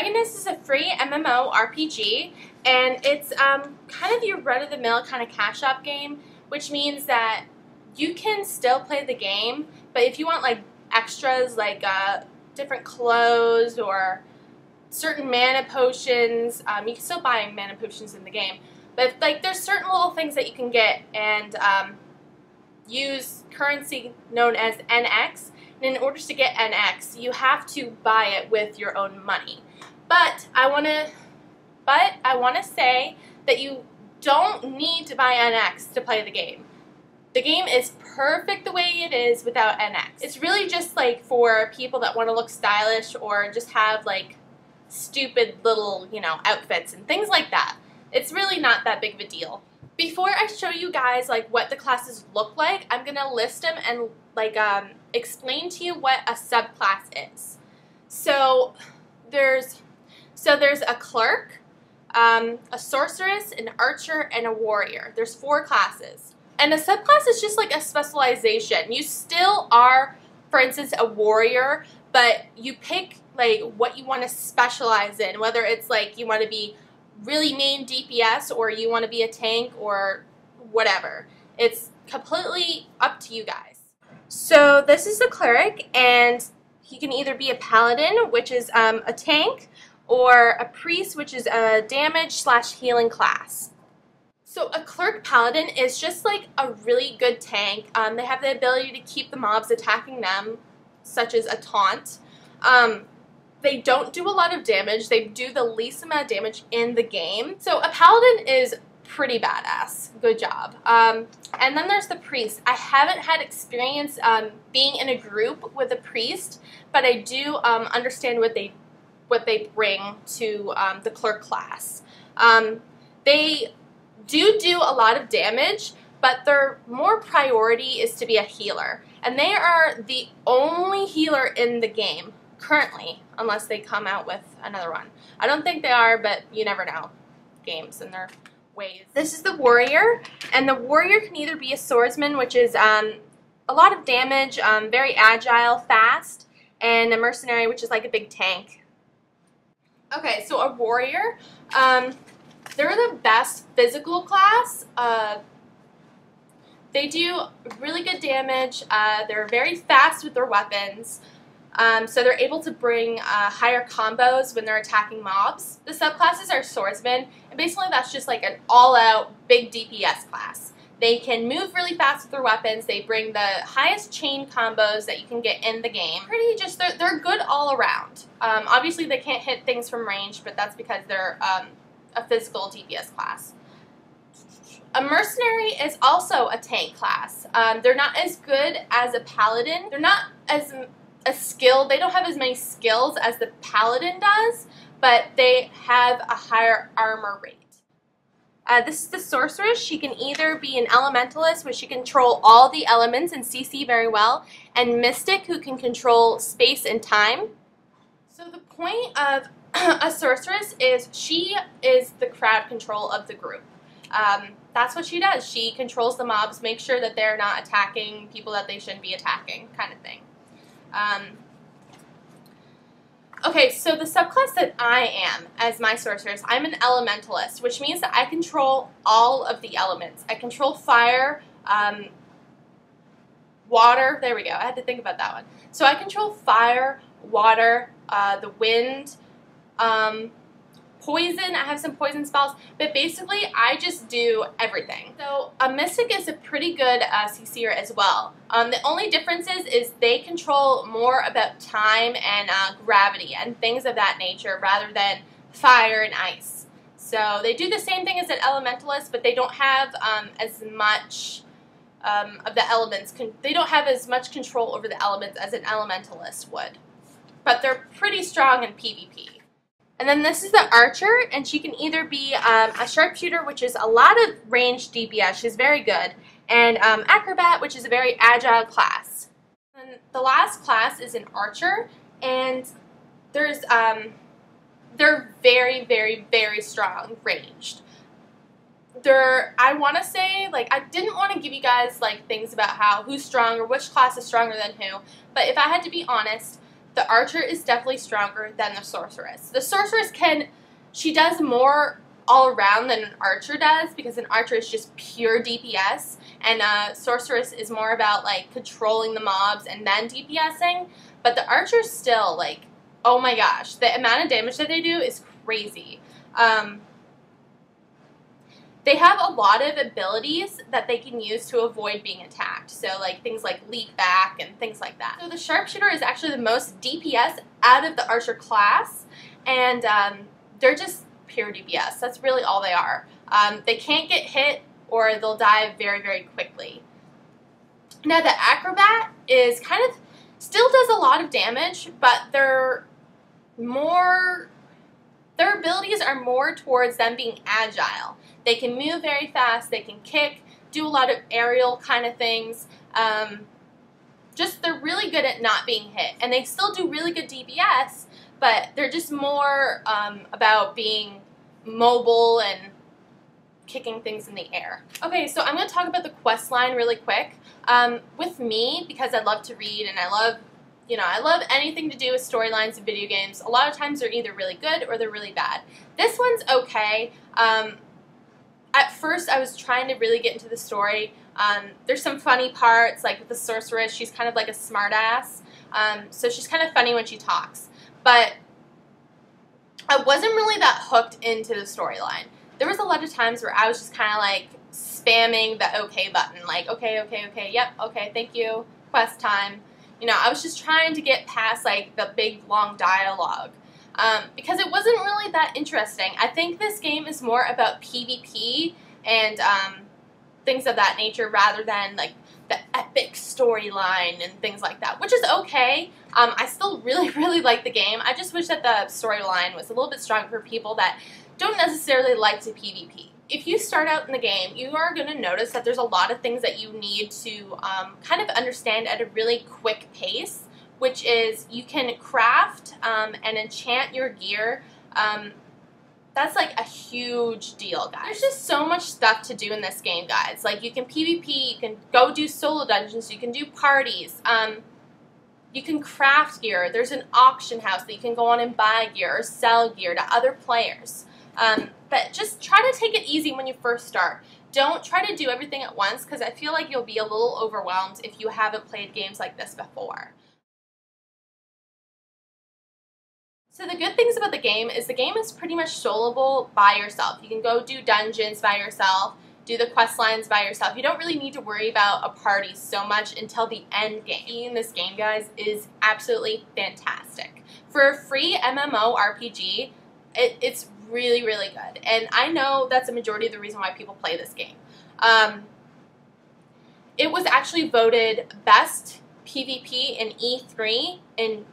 DragonNest is a free MMORPG, and it's kind of your run-of-the-mill kind of cash-up game, which means that you can still play the game, but if you want like extras like different clothes or certain mana potions, you can still buy mana potions in the game. But like there's certain little things that you can get and use currency known as NX. And in order to get NX, you have to buy it with your own money. But I want to say that you don't need to buy NX to play the game. The game is perfect the way it is without NX. It's really just like for people that want to look stylish or just have like stupid little, outfits and things like that. It's really not that big of a deal. Before I show you guys like what the classes look like, I'm going to list them and like explain to you what a subclass is. So there's a clerk, a sorceress, an archer, and a warrior. There's 4 classes. And a subclass is just like a specialization. You still are, for instance, a warrior, but you pick like what you want to specialize in, whether it's like you want to be really main DPS or you want to be a tank or whatever. It's completely up to you guys. So this is the cleric, and he can either be a paladin, which is a tank, or a priest, which is a damage/healing class. So a cleric paladin is just like a really good tank. They have the ability to keep the mobs attacking them, such as a taunt. They don't do a lot of damage. They do the least amount of damage in the game. So a paladin is pretty badass. Good job. And then there's the priest. I haven't had experience being in a group with a priest, but I do understand what they bring to the clerk class. They do a lot of damage, but their more priority is to be a healer. And they are the only healer in the game currently, unless they come out with another one. I don't think they are, but you never know. Games and their ways. This is the warrior, and the warrior can either be a swordsman, which is a lot of damage, very agile, fast, and a mercenary, which is like a big tank. Okay, so a warrior, they're the best physical class. They do really good damage. They're very fast with their weapons. So they're able to bring higher combos when they're attacking mobs. The subclasses are swordsmen, and basically that's just like an all-out big DPS class. They can move really fast with their weapons. They bring the highest chain combos that you can get in the game. They're good all around. Obviously they can't hit things from range, but that's because they're a physical DPS class. A mercenary is also a tank class. They're not as good as a paladin. They're not as skilled. They don't have as many skills as the paladin does, but they have a higher armor rate. This is the sorceress. She can either be an elementalist, which she can control all the elements and CC very well, and mystic, who can control space and time. So the point of a sorceress is she is the crowd control of the group. That's what she does. She controls the mobs, makes sure that they're not attacking people that they shouldn't be attacking, kind of thing. Okay, so the subclass that I am as my sorceress, I'm an elementalist, which means that I control all of the elements. I control fire, water, there we go, I had to think about that one. So I control fire, water, the wind, poison. I have some poison spells, but basically I just do everything. So a mystic is a pretty good CC'er as well. The only difference is they control more about time and gravity and things of that nature rather than fire and ice. So they do the same thing as an elementalist, but they don't have as much of the elements. They don't have as much control over the elements as an elementalist would. But they're pretty strong in PvP. And then this is the archer, and she can either be a sharpshooter, which is a lot of ranged DPS, she's very good, and acrobat, which is a very agile class. And the last class is an archer, and they're very, very, very strong ranged. I want to say, like, I didn't want to give you guys like things about who's strong or which class is stronger than who, but if I had to be honest, the archer is definitely stronger than the sorceress. The sorceress she does more all around than an archer does, because an archer is just pure DPS, and sorceress is more about like controlling the mobs and then DPSing. But the archer's still like, oh my gosh, the amount of damage that they do is crazy. They have a lot of abilities that they can use to avoid being attacked. So like things like leap back and things like that. So the sharpshooter is actually the most DPS out of the archer class, and they're just pure DPS. That's really all they are. They can't get hit or they'll die very, very quickly. Now the acrobat is kind of, still does a lot of damage, but their abilities are more towards them being agile. They can move very fast, they can kick, do a lot of aerial kind of things. Just they're really good at not being hit. And they still do really good DPS, but they're just more about being mobile and kicking things in the air. Okay, so I'm going to talk about the quest line really quick. With me, because I love to read and I love anything to do with storylines in video games, a lot of times they're either really good or they're really bad. This one's okay. At first, I was trying to really get into the story. There's some funny parts, like with the sorceress, she's kind of like a smartass. So she's kind of funny when she talks. But I wasn't really that hooked into the storyline. There was a lot of times where I was just kind of like spamming the OK button, like okay, okay, okay, yep, okay, thank you, quest time. You know, I was just trying to get past like the big long dialogue. Because it wasn't really that interesting. I think this game is more about PvP and things of that nature rather than like the epic storyline and things like that, which is okay. I still really, really like the game. I just wish that the storyline was a little bit stronger for people that don't necessarily like to PvP. If you start out in the game, you are going to notice that there's a lot of things that you need to kind of understand at a really quick pace, which is you can craft and enchant your gear. That's like a huge deal, guys. There's just so much stuff to do in this game, guys. Like you can PvP, you can go do solo dungeons, you can do parties, you can craft gear. There's an auction house that you can go on and buy gear or sell gear to other players. But just try to take it easy when you first start. Don't try to do everything at once, because I feel like you'll be a little overwhelmed if you haven't played games like this before. So the good things about the game is pretty much soloable by yourself. You can go do dungeons by yourself, do the quest lines by yourself. You don't really need to worry about a party so much until the end game. This game, guys, is absolutely fantastic. For a free MMORPG, it's really, really good. And I know that's a majority of the reason why people play this game. It was actually voted best PvP in E3 in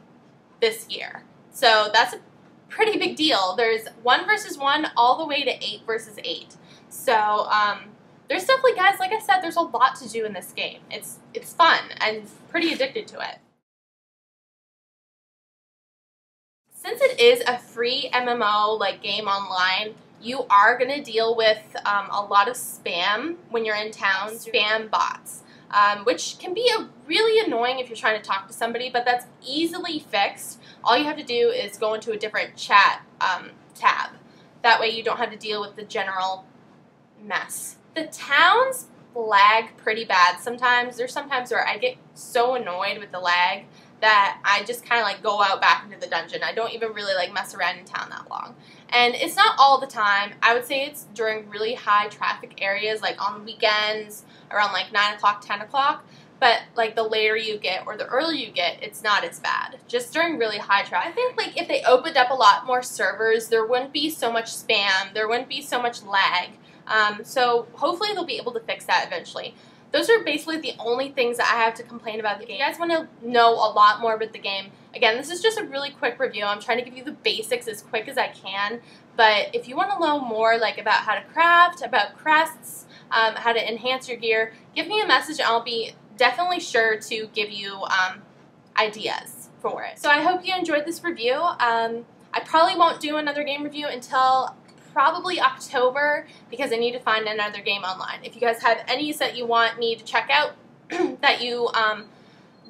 this year. So that's a pretty big deal. There's 1 versus 1 all the way to 8 versus 8. So there's definitely, guys, like I said, there's a lot to do in this game. It's fun and pretty addicted to it. Since it is a free MMO like game online, you are going to deal with a lot of spam when you're in town, spam bots, which can be really annoying if you're trying to talk to somebody, but that's easily fixed. All you have to do is go into a different chat tab. That way you don't have to deal with the general mess. The towns lag pretty bad sometimes. There's sometimes where I get so annoyed with the lag that I just kind of like go out back into the dungeon. I don't even really like mess around in town that long. And it's not all the time. I would say it's during really high traffic areas, like on weekends, around like 9 o'clock, 10 o'clock. But like the later you get or the earlier you get, it's not as bad. Just during really high traffic. I think like if they opened up a lot more servers, there wouldn't be so much spam. There wouldn't be so much lag. So hopefully they'll be able to fix that eventually. Those are basically the only things that I have to complain about the game. If you guys want to know a lot more about the game, again, this is just a really quick review. I'm trying to give you the basics as quick as I can. But if you want to know more like about how to craft, about crests, how to enhance your gear, give me a message and I'll be definitely sure to give you ideas for it. So I hope you enjoyed this review. I probably won't do another game review until probably October, because I need to find another game online. If you guys have any that you want me to check out that you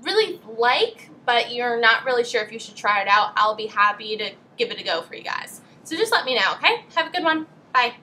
really like, but you're not really sure if you should try it out, I'll be happy to give it a go for you guys. So just let me know, okay? Have a good one. Bye.